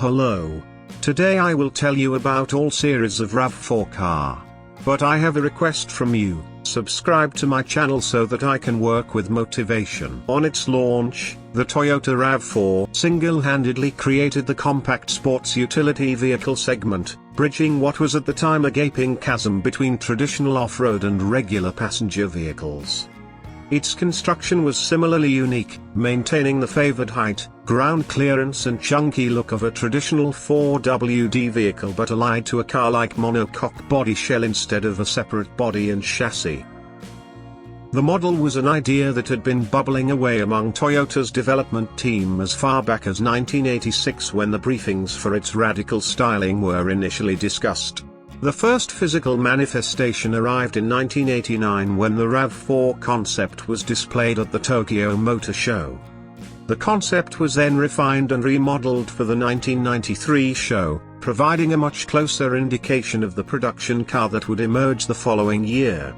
Hello. Today I will tell you about all series of RAV4 car. But I have a request from you, subscribe to my channel so that I can work with motivation. On its launch, the Toyota Rav4 single-handedly created the compact sports utility vehicle segment, bridging what was at the time a gaping chasm between traditional off-road and regular passenger vehicles. Its construction was similarly unique, maintaining the favored height, ground clearance and chunky look of a traditional 4WD vehicle but allied to a car-like monocoque body shell instead of a separate body and chassis. The model was an idea that had been bubbling away among Toyota's development team as far back as 1986 when the briefings for its radical styling were initially discussed. The first physical manifestation arrived in 1989 when the RAV4 concept was displayed at the Tokyo Motor Show. The concept was then refined and remodeled for the 1993 show, providing a much closer indication of the production car that would emerge the following year.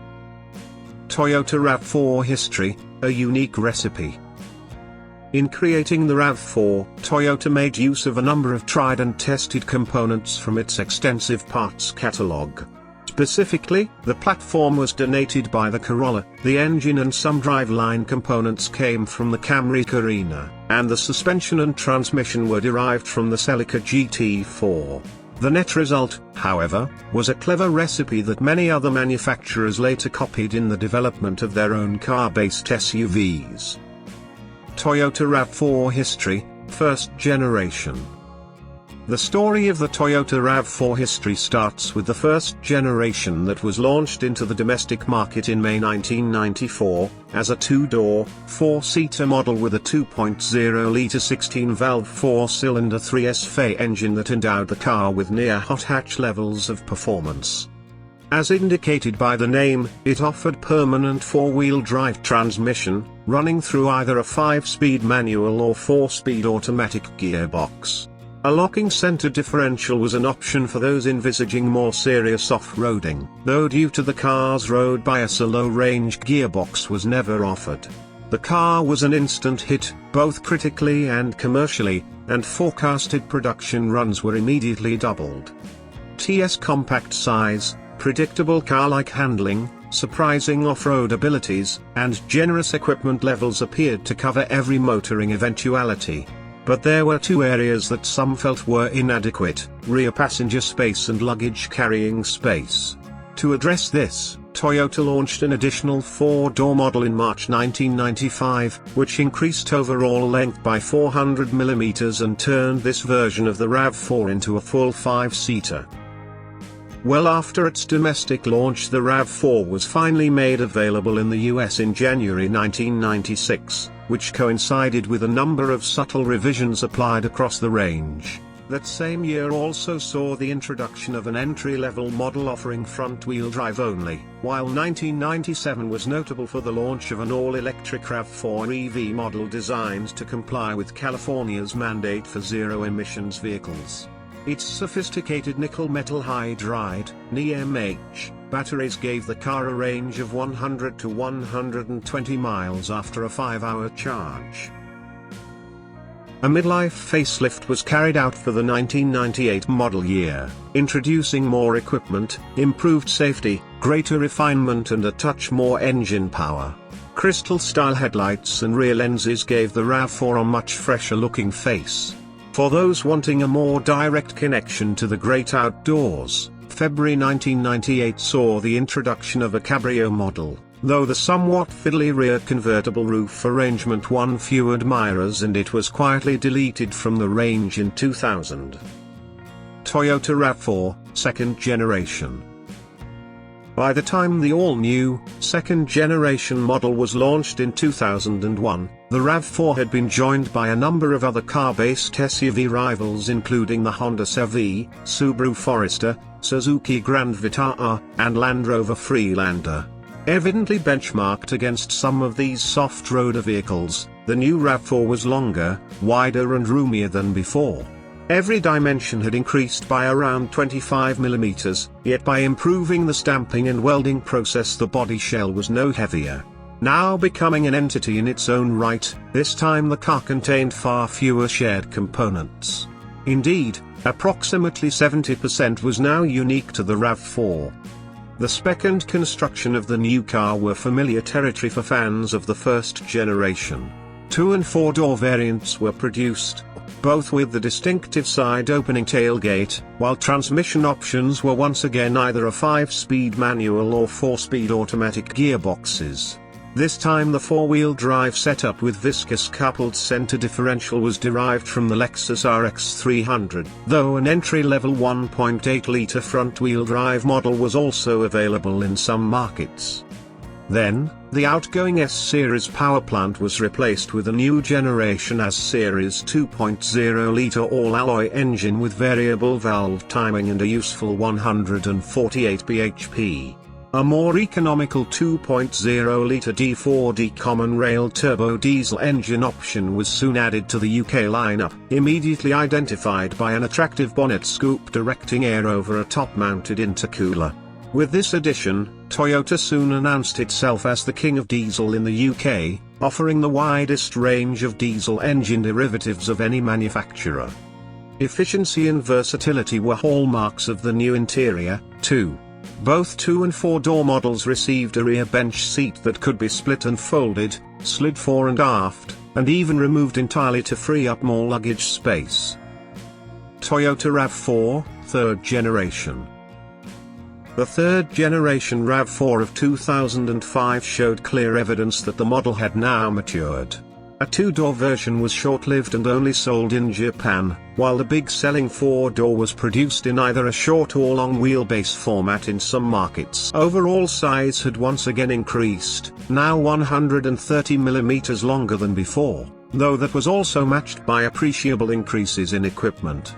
Toyota RAV4 history, a unique recipe. In creating the RAV4, Toyota made use of a number of tried and tested components from its extensive parts catalogue. Specifically, the platform was donated by the Corolla, the engine and some driveline components came from the Camry Carina, and the suspension and transmission were derived from the Celica GT4. The net result, however, was a clever recipe that many other manufacturers later copied in the development of their own car-based SUVs. Toyota RAV4 history, first generation. The story of the Toyota RAV4 history starts with the first generation that was launched into the domestic market in May 1994, as a two-door, four-seater model with a 2.0-litre 16-valve four-cylinder 3SV engine that endowed the car with near hot hatch levels of performance. As indicated by the name, it offered permanent four-wheel drive transmission, running through either a 5-speed manual or 4-speed automatic gearbox. A locking center differential was an option for those envisaging more serious off-roading, though due to the car's road bias a low-range gearbox was never offered. The car was an instant hit, both critically and commercially, and forecasted production runs were immediately doubled. TS compact size, predictable car-like handling, surprising off-road abilities, and generous equipment levels appeared to cover every motoring eventuality. But there were two areas that some felt were inadequate: rear passenger space and luggage carrying space. To address this, Toyota launched an additional four-door model in March 1995, which increased overall length by 400 mm and turned this version of the RAV4 into a full five-seater. Well after its domestic launch, the RAV4 was finally made available in the US in January 1996, which coincided with a number of subtle revisions applied across the range. That same year also saw the introduction of an entry-level model offering front-wheel drive only, while 1997 was notable for the launch of an all-electric RAV4 EV model designed to comply with California's mandate for zero-emissions vehicles. Its sophisticated nickel metal hydride (NiMH) batteries gave the car a range of 100 to 120 miles after a 5-hour charge. A midlife facelift was carried out for the 1998 model year, introducing more equipment, improved safety, greater refinement and a touch more engine power. Crystal-style headlights and rear lenses gave the RAV4 a much fresher-looking face. For those wanting a more direct connection to the great outdoors, February 1998 saw the introduction of a cabrio model, though the somewhat fiddly rear convertible roof arrangement won few admirers and it was quietly deleted from the range in 2000. Toyota RAV4, second generation. By the time the all-new, second-generation model was launched in 2001, the RAV4 had been joined by a number of other car-based SUV rivals including the Honda Civic, Subaru Forester, Suzuki Grand Vitara, and Land Rover Freelander. Evidently benchmarked against some of these soft-roader vehicles, the new RAV4 was longer, wider and roomier than before. Every dimension had increased by around 25 mm, yet by improving the stamping and welding process the body shell was no heavier. Now becoming an entity in its own right, this time the car contained far fewer shared components. Indeed, approximately 70% was now unique to the RAV4. The spec and construction of the new car were familiar territory for fans of the first generation. 2- and 4-door variants were produced, both with the distinctive side-opening tailgate, while transmission options were once again either a 5-speed manual or 4-speed automatic gearboxes. This time the 4-wheel drive setup with viscous coupled center differential was derived from the Lexus RX 300, though an entry-level 1.8-liter front-wheel drive model was also available in some markets. Then, the outgoing S-Series power plant was replaced with a new generation S-Series 2.0-liter all-alloy engine with variable valve timing and a useful 148 bhp. A more economical 2.0-liter D4D common rail turbo diesel engine option was soon added to the UK lineup, immediately identified by an attractive bonnet scoop directing air over a top-mounted intercooler. With this addition, Toyota soon announced itself as the king of diesel in the UK, offering the widest range of diesel engine derivatives of any manufacturer. Efficiency and versatility were hallmarks of the new interior, too. Both 2- and 4-door models received a rear bench seat that could be split and folded, slid fore and aft, and even removed entirely to free up more luggage space. Toyota RAV4, 3rd generation. The 3rd generation RAV4 of 2005 showed clear evidence that the model had now matured. A 2-door version was short-lived and only sold in Japan, while the big-selling 4-door was produced in either a short or long wheelbase format in some markets. Overall size had once again increased, now 130 mm longer than before, though that was also matched by appreciable increases in equipment.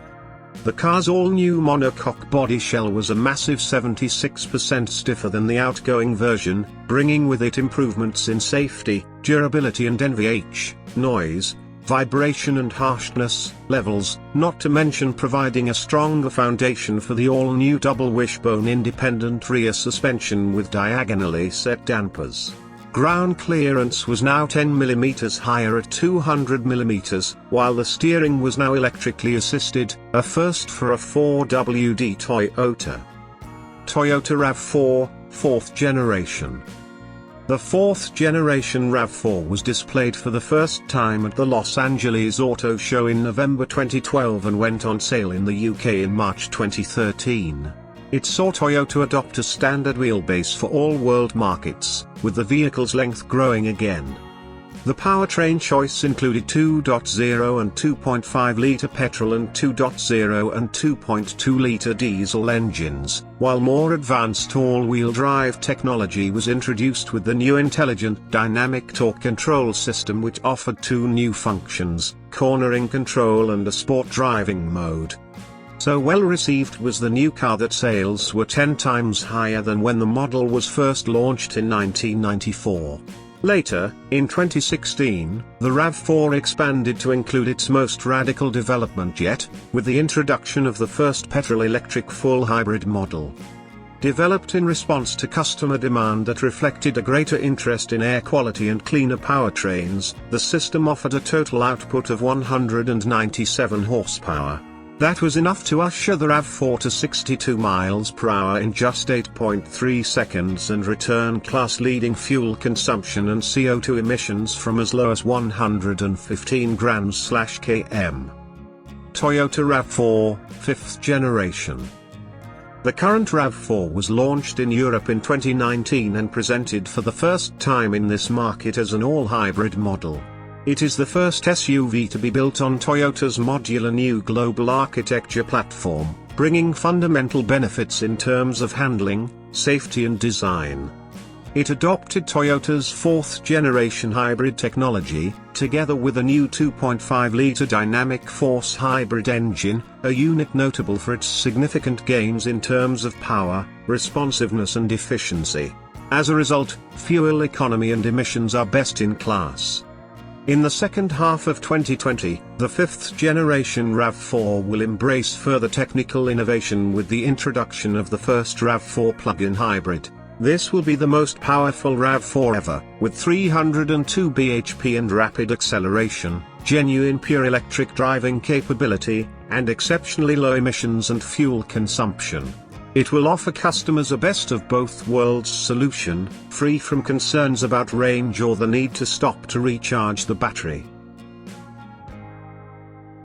The car's all-new monocoque body shell was a massive 76% stiffer than the outgoing version, bringing with it improvements in safety, durability and NVH, noise, vibration and harshness levels, not to mention providing a stronger foundation for the all-new double wishbone independent rear suspension with diagonally set dampers. Ground clearance was now 10 mm higher at 200 mm, while the steering was now electrically assisted, a first for a 4WD Toyota. Toyota RAV4, 4th generation. The 4th generation RAV4 was displayed for the first time at the Los Angeles Auto Show in November 2012 and went on sale in the UK in March 2013. It saw Toyota adopt a standard wheelbase for all world markets, with the vehicle's length growing again. The powertrain choice included 2.0 and 2.5-liter petrol and 2.0 and 2.2-liter diesel engines, while more advanced all-wheel drive technology was introduced with the new intelligent dynamic torque control system, which offered 2 new functions, cornering control and a sport driving mode. So well received was the new car that sales were 10 times higher than when the model was first launched in 1994. Later, in 2016, the RAV4 expanded to include its most radical development yet, with the introduction of the first petrol-electric full hybrid model. Developed in response to customer demand that reflected a greater interest in air quality and cleaner powertrains, the system offered a total output of 197 horsepower. That was enough to usher the RAV4 to 62 miles per hour in just 8.3 seconds and return class-leading fuel consumption and CO2 emissions from as low as 115 grams/km. Toyota RAV4, 5th generation. The current RAV4 was launched in Europe in 2019 and presented for the first time in this market as an all-hybrid model. It is the first SUV to be built on Toyota's modular new global architecture platform, bringing fundamental benefits in terms of handling, safety and design. It adopted Toyota's 4th generation hybrid technology, together with a new 2.5-liter dynamic force hybrid engine, a unit notable for its significant gains in terms of power, responsiveness and efficiency. As a result, fuel economy and emissions are best in class. In the second half of 2020, the 5th generation RAV4 will embrace further technical innovation with the introduction of the first RAV4 plug-in hybrid. This will be the most powerful RAV4 ever, with 302 bhp and rapid acceleration, genuine pure electric driving capability, and exceptionally low emissions and fuel consumption. It will offer customers a best of both worlds solution, free from concerns about range or the need to stop to recharge the battery.